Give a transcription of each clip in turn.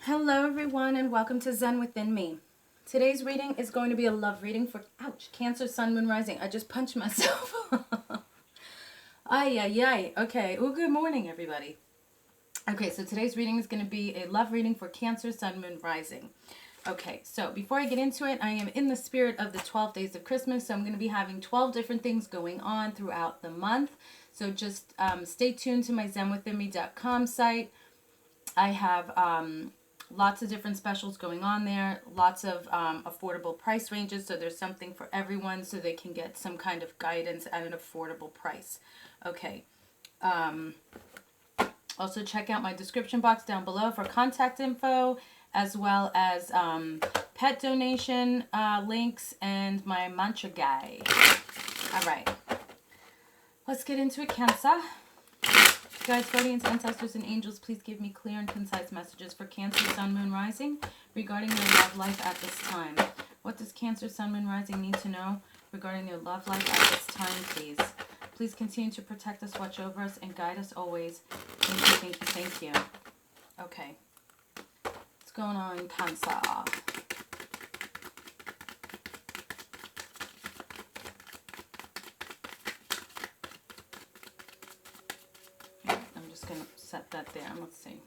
Hello everyone and welcome to Zen Within Me. Today's reading is going to be a love reading for, Cancer, Sun, Moon, Rising. I just punched myself. Ay, ay, ay. Okay. Oh, good morning everybody. Okay, so today's reading is going to be a love reading for Cancer, Sun, Moon, Rising. Okay, so before I get into it, I am in the spirit of the 12 days of Christmas, so I'm going to be having 12 different things going on throughout the month. So just stay tuned to my zenwithinme.com site. I have lots of different specials going on there, lots of affordable price ranges, so there's something for everyone so they can get some kind of guidance at an affordable price. Okay. Also check out my description box down below for contact info, as well as pet donation links and my mantra guide. All right. Let's get into it, Cancer. Guides, guardians, ancestors, and angels, please give me clear and concise messages for Cancer, Sun, Moon, Rising regarding their love life at this time. What does Cancer, Sun, Moon, Rising need to know regarding their love life at this time, please? Please continue to protect us, watch over us, and guide us always. Thank you, thank you, thank you. Okay. What's going on, Cancer? I'm just going to set that there. Let's see.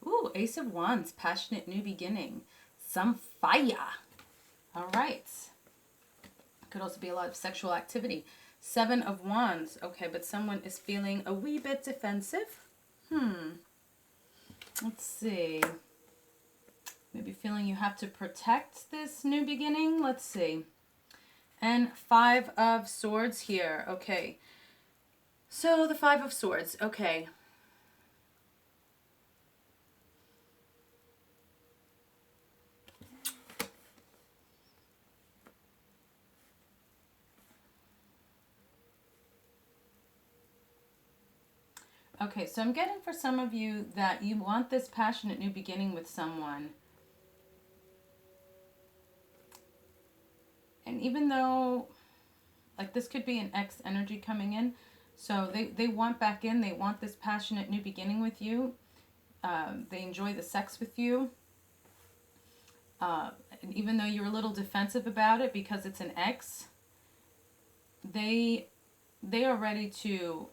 Ooh, Ace of Wands, passionate new beginning. Some fire. All right. Could also be a lot of sexual activity. Seven of Wands. Okay, but someone is feeling a wee bit defensive. Let's see. Maybe feeling you have to protect this new beginning. Let's see. And Five of Swords here. Okay. So the Five of Swords. Okay. Okay, so I'm getting for some of you that you want this passionate new beginning with someone. And even though, like, this could be an ex energy coming in, so they want back in, they want this passionate new beginning with you. They enjoy the sex with you. And even though you're a little defensive about it because it's an ex, they are ready to...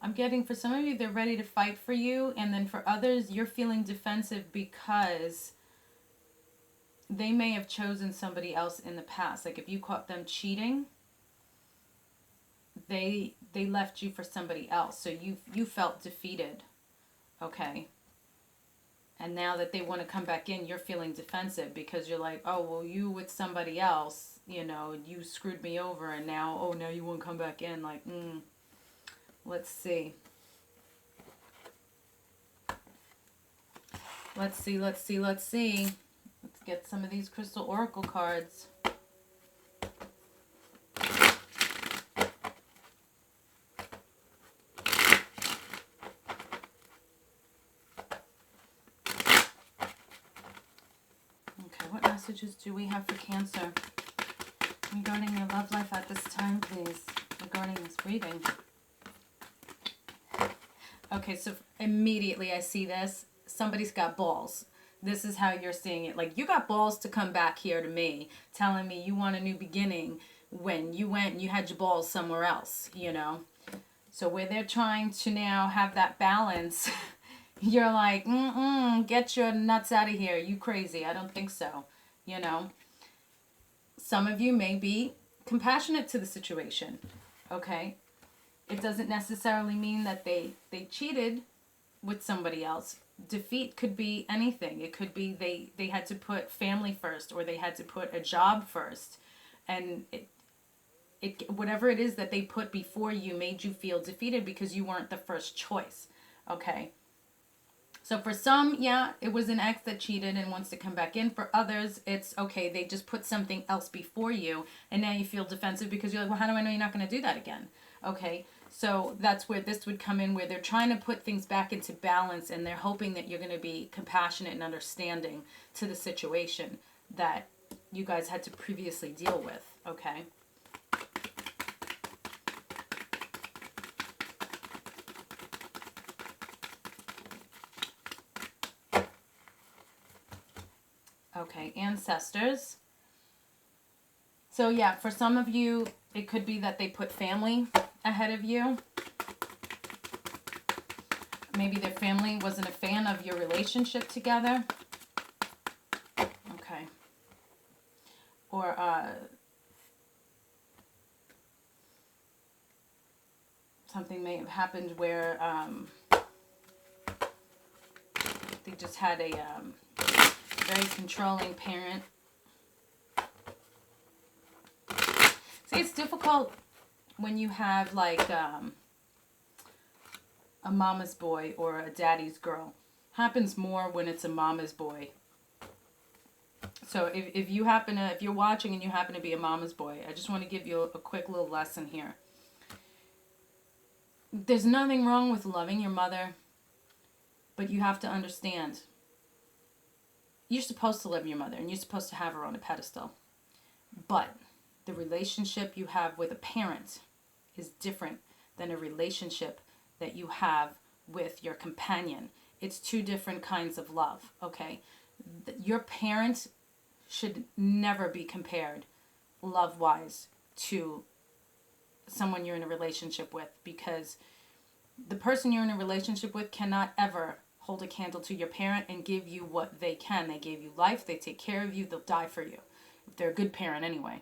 I'm getting for some of you, they're ready to fight for you. And then for others, you're feeling defensive because they may have chosen somebody else in the past. Like if you caught them cheating, they left you for somebody else. So you felt defeated. Okay. And now that they want to come back in, you're feeling defensive because you're like, oh, well, you with somebody else, you know, you screwed me over and now, oh, now you won't come back in. Like, let's see. Let's see, let's see, let's see. Let's get some of these crystal oracle cards. Okay, what messages do we have for Cancer regarding your love life at this time, please, regarding this reading? Okay, so immediately I see this. Somebody's got balls. This is how you're seeing it. Like, you got balls to come back here to me, telling me you want a new beginning when you went and you had your balls somewhere else, you know? So where they're trying to now have that balance, you're like, get your nuts out of here. You crazy. I don't think so, you know? Some of you may be compassionate to the situation, okay? It doesn't necessarily mean that they cheated with somebody else. Defeat could be anything. It could be they had to put family first, or they had to put a job first. And it whatever it is that they put before you made you feel defeated because you weren't the first choice. Okay? So for some, yeah, it was an ex that cheated and wants to come back in. For others, it's okay, they just put something else before you, and now you feel defensive because you're like, well, how do I know you're not going to do that again? Okay, So that's where this would come in, where they're trying to put things back into balance, and they're hoping that you're going to be compassionate and understanding to the situation that you guys had to previously deal with, okay? Okay, ancestors. So yeah, for some of you, it could be that they put family ahead of you. Maybe their family wasn't a fan of your relationship together. Okay. Or something may have happened where they just had a very controlling parent. See, it's difficult when you have like a mama's boy or a daddy's girl. Happens more when it's a mama's boy. So if you happen to, if you're watching and you happen to be a mama's boy, I just want to give you a quick little lesson here. There's nothing wrong with loving your mother, but you have to understand, you're supposed to love your mother and you're supposed to have her on a pedestal. But the relationship you have with a parent is different than a relationship that you have with your companion. It's two different kinds of love, okay? Your parent should never be compared love-wise to someone you're in a relationship with, because the person you're in a relationship with cannot ever hold a candle to your parent and give you what they can. They gave you life, they take care of you, they'll die for you. If they're a good parent anyway.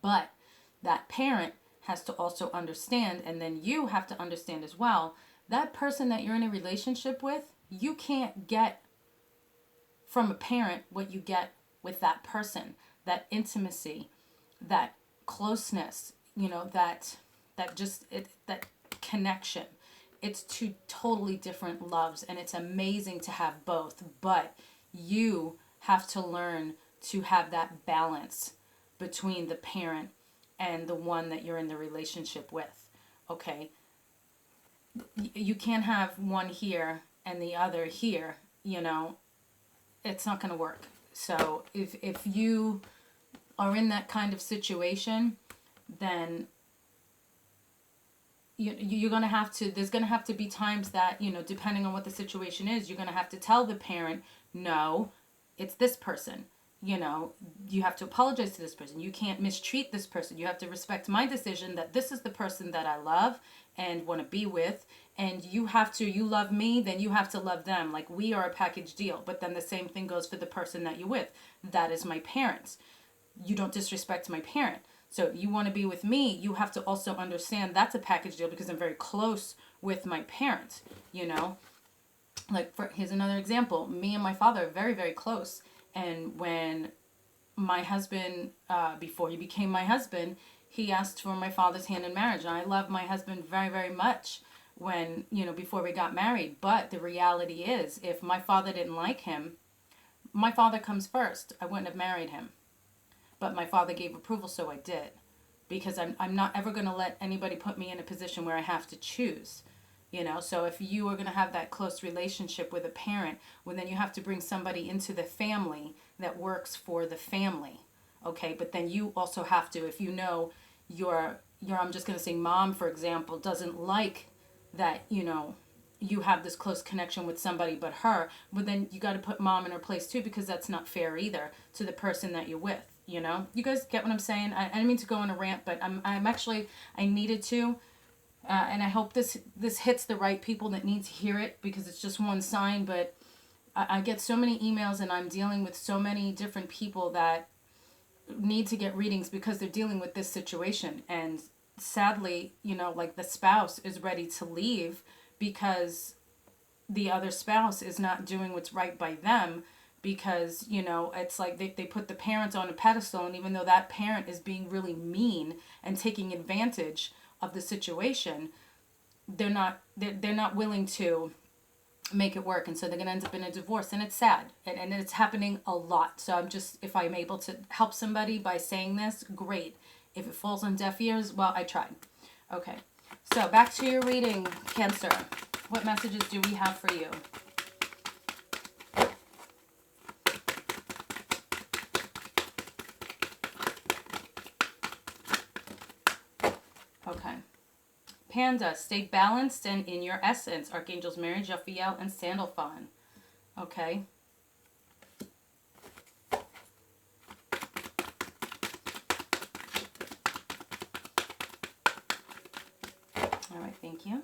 But that parent has to also understand, and then you have to understand as well, that person that you're in a relationship with, you can't get from a parent what you get with that person. That intimacy, that closeness, that connection. It's two totally different loves, and it's amazing to have both, but you have to learn to have that balance between the parent and the one that you're in the relationship with, okay? You can't have one here and the other here, it's not going to work. So if you are in that kind of situation, then you're going to have to, there's going to have to be times that, depending on what the situation is, you're going to have to tell the parent, no, it's this person. You have to apologize to this person. You can't mistreat this person. You have to respect my decision that this is the person that I love and want to be with. And you love me, then you have to love them. Like, we are a package deal. But then the same thing goes for the person that you're with. That is my parents. You don't disrespect my parent. So you want to be with me, you have to also understand that's a package deal because I'm very close with my parents, Like, here's another example. Me and my father are very, very close. And when my husband, before he became my husband, he asked for my father's hand in marriage. And I love my husband very, very much when, before we got married. But the reality is, if my father didn't like him, my father comes first. I wouldn't have married him. But my father gave approval, so I did. Because I'm not ever going to let anybody put me in a position where I have to choose. So if you are going to have that close relationship with a parent, well, then you have to bring somebody into the family that works for the family. Okay, but then you also have to, if your I'm just going to say mom, for example, doesn't like that, you have this close connection with somebody but her, but then you got to put mom in her place too, because that's not fair either to the person that you're with. You guys get what I'm saying? I didn't mean to go on a rant, but I'm actually, I needed to, and I hope this hits the right people that need to hear it, because it's just one sign. But I get so many emails, and I'm dealing with so many different people that need to get readings because they're dealing with this situation. And sadly, like, the spouse is ready to leave because the other spouse is not doing what's right by them, because it's like they put the parents on a pedestal, and even though that parent is being really mean and taking advantage of the situation, they're not willing to make it work, and so they're going to end up in a divorce, and it's sad, and it's happening a lot. So if I'm able to help somebody by saying this, great. If it falls on deaf ears, well, I tried. Okay, So back to your reading, Cancer. What messages do we have for you? Okay. Panda, stay balanced and in your essence. Archangels Mary, Jophiel, and Sandalphon. Okay. All right, thank you.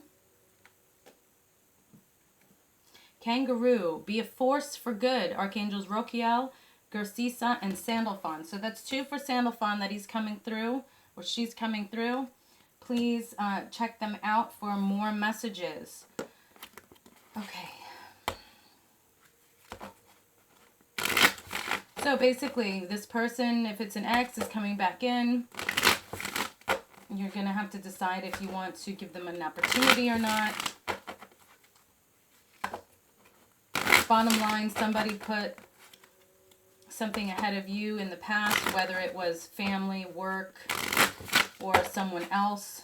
Kangaroo, be a force for good. Archangels Rochiel, Gersisa, and Sandalphon. So that's 2 for Sandalphon that he's coming through, or she's coming through. Please check them out for more messages. Okay. So basically, this person, if it's an ex, is coming back in. You're going to have to decide if you want to give them an opportunity or not. Bottom line, somebody put something ahead of you in the past, whether it was family, work, or someone else.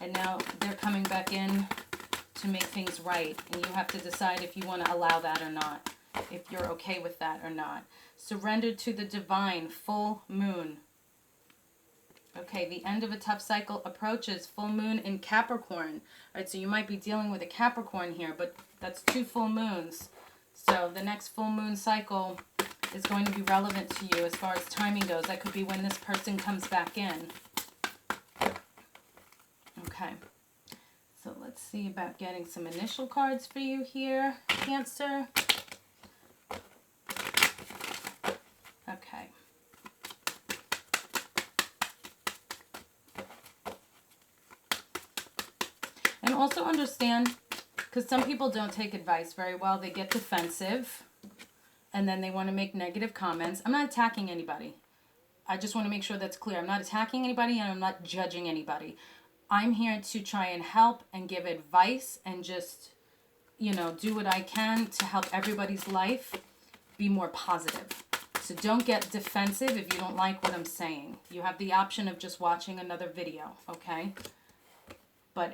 And now they're coming back in to make things right. And you have to decide if you want to allow that or not. If you're okay with that or not. Surrender to the divine, full moon. Okay, the end of a tough cycle approaches. Full moon in Capricorn. All right, so you might be dealing with a Capricorn here, but that's 2 full moons. So the next full moon cycle is going to be relevant to you as far as timing goes. That could be when this person comes back in. Okay. So let's see about getting some initial cards for you here, Cancer. Okay. And also understand, because some people don't take advice very well, they get defensive, and then they want to make negative comments. I'm not attacking anybody. I just want to make sure that's clear. I'm not attacking anybody, and I'm not judging anybody. I'm here to try and help and give advice and just, you know, do what I can to help everybody's life be more positive. So don't get defensive if you don't like what I'm saying. You have the option of just watching another video, okay? But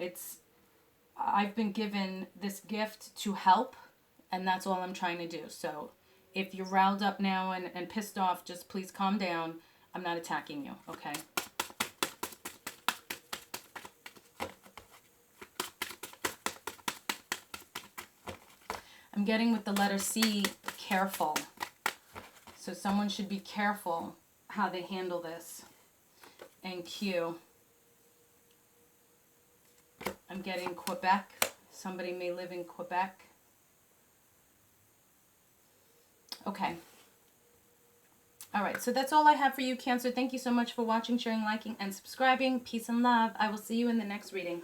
I've been given this gift to help, and that's all I'm trying to do. So if you're riled up now and pissed off, just please calm down. I'm not attacking you, okay? I'm getting with the letter C, careful. So someone should be careful how they handle this. And Q, I'm getting Quebec. Somebody may live in Quebec. Okay. All right, so that's all I have for you, Cancer. Thank you so much for watching, sharing, liking, and subscribing. Peace and love. I will see you in the next reading.